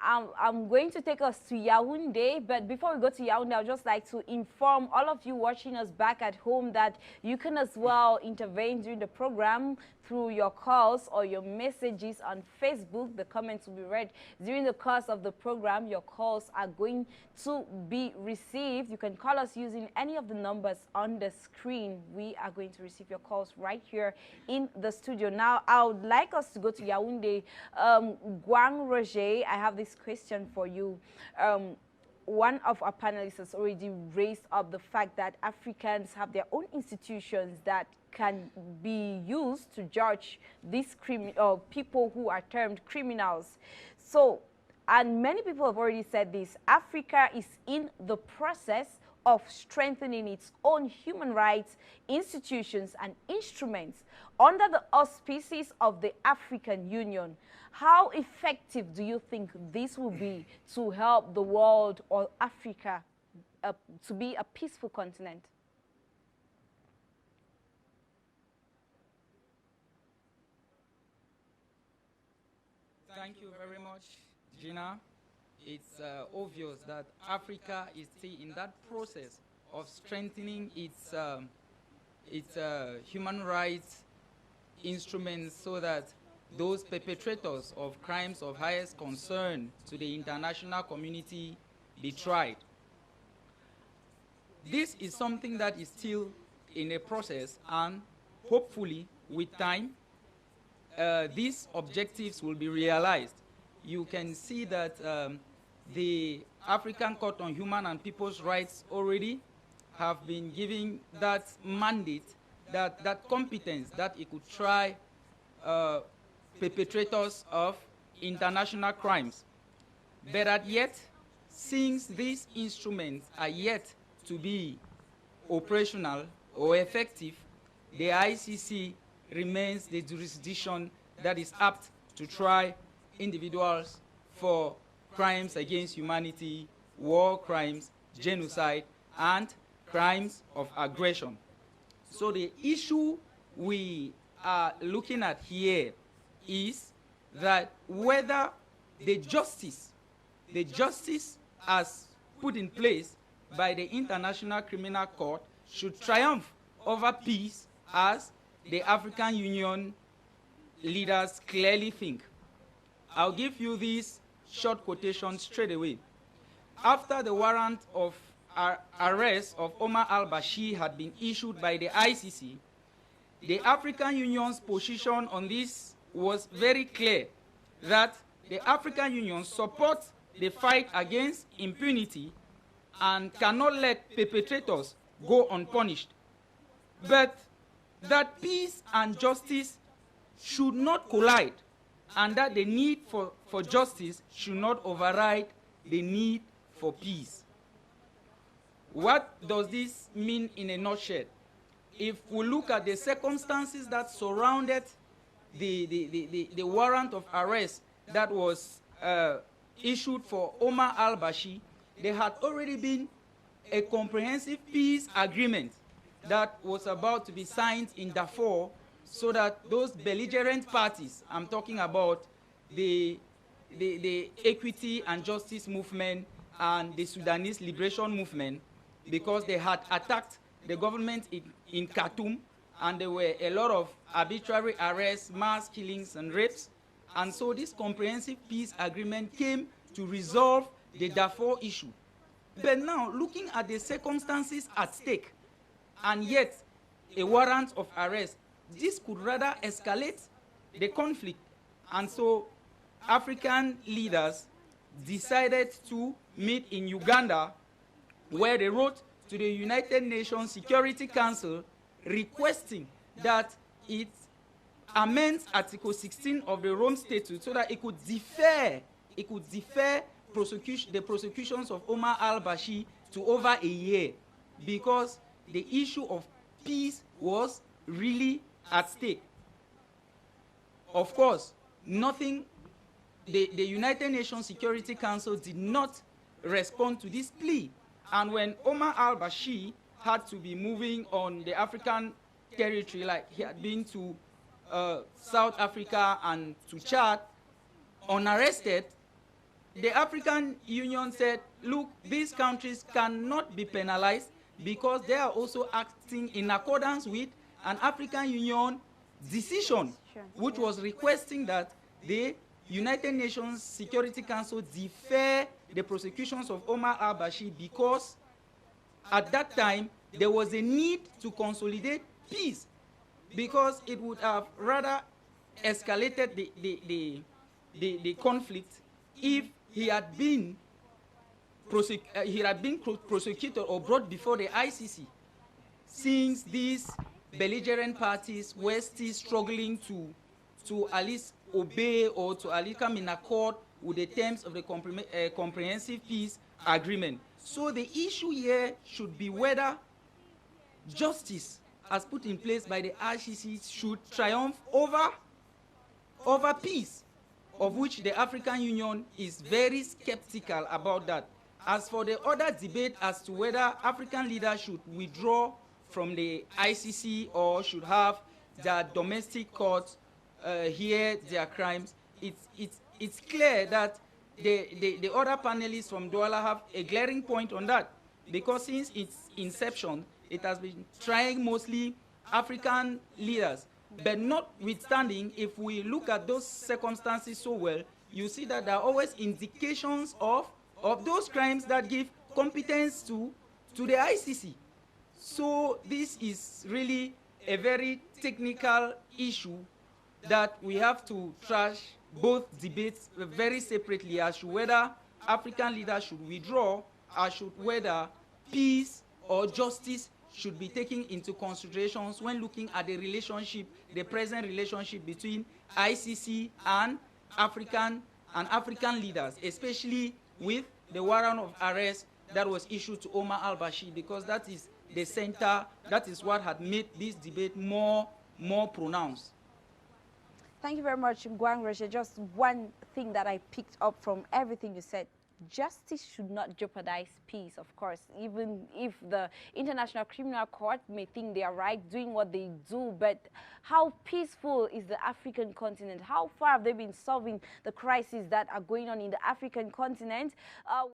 I'm going to take us to Yaoundé, but before we go to Yaoundé, I'd just like to inform all of you watching us back at home that you can as well intervene during the program through your calls or your messages on Facebook. The comments will be read during the course of the program. Your calls are going to be received. You can call us using any of the numbers on the screen. We are going to receive your calls right here in the studio. Now, I would like us to go to Yaoundé. Guang Roger, I have this question for you. One of our panelists has already raised up the fact that Africans have their own institutions that can be used to judge these people who are termed criminals. So, and many people have already said this, Africa is in the process of strengthening its own human rights institutions and instruments under the auspices of the African Union. How effective do you think this will be to help the world or Africa to be a peaceful continent? Thank you very much, Gina. It's obvious that Africa is still in that process of strengthening its human rights instruments so that those perpetrators of crimes of highest concern to the international community be tried. This is something that is still in a process, and hopefully with time these objectives will be realized. You can see that the African Court on Human and People's Rights already have been giving that mandate, that competence, that it could try perpetrators of international crimes. But yet, since these instruments are yet to be operational or effective, the ICC remains the jurisdiction that is apt to try individuals for crimes against humanity, war crimes, genocide, and crimes of aggression. So the issue we are looking at here is that whether the justice as put in place by the International Criminal Court should triumph over peace, as the African Union leaders clearly think. I'll give you this short quotation straight away. After the warrant of arrest of Omar al-Bashir had been issued by the ICC, the African Union's position on this was very clear, that the African Union supports the fight against impunity and cannot let perpetrators go unpunished, but that peace and justice should not collide, and that the need for justice should not override the need for peace. What does this mean in a nutshell? If we look at the circumstances that surrounded the warrant of arrest that was issued for Omar al-Bashir, there had already been a comprehensive peace agreement that was about to be signed in Darfur, so that those belligerent parties, I'm talking about the Equity and Justice Movement and the Sudanese Liberation Movement, because they had attacked the government in Khartoum, and there were a lot of arbitrary arrests, mass killings, and rapes. And so this comprehensive peace agreement came to resolve the Darfur issue. But now, looking at the circumstances at stake, and yet a warrant of arrest, this could rather escalate the conflict. And so African leaders decided to meet in Uganda, where they wrote to the United Nations Security Council requesting that it amends Article 16 of the Rome Statute so that it could defer the prosecutions of Omar al-Bashir to over a year, because the issue of peace was really at stake. Of course, the United Nations Security Council did not respond to this plea. And when Omar al-Bashir had to be moving on the African territory, like he had been to South Africa and to Chad, unarrested, the African Union said, look, these countries cannot be penalized because they are also acting in accordance with an African Union decision, which was requesting that the United Nations Security Council defer the prosecutions of Omar al-Bashir because at that time there was a need to consolidate peace, because it would have rather escalated the conflict if he had been prosecuted or brought before the ICC, since these belligerent parties were still struggling to at least obey or to at least come in accord with the terms of the comprehensive peace agreement. So the issue here should be whether justice as put in place by the ICC should triumph over peace, of which the African Union is very skeptical about that. As for the other debate as to whether African leaders should withdraw from the ICC or should have their domestic courts hear their crimes, it's clear that the other panelists from Douala have a glaring point on that, because since its inception, it has been trying mostly African leaders. But notwithstanding, if we look at those circumstances so well, you see that there are always indications of those crimes that give competence to the ICC. So this is really a very technical issue that we have to trash both debates very separately as to whether African leaders should withdraw, or whether peace or justice should be taken into considerations when looking at the relationship, the present relationship between ICC and African leaders, especially with the warrant of arrest that was issued to Omar al-Bashir, because that is the center, that is what had made this debate more pronounced. Thank you very much, Ngwang Reshe. Just one thing that I picked up from everything you said: justice should not jeopardize peace, of course, even if the International Criminal Court may think they are right doing what they do. But how peaceful is the African continent? How far have they been solving the crises that are going on in the African continent?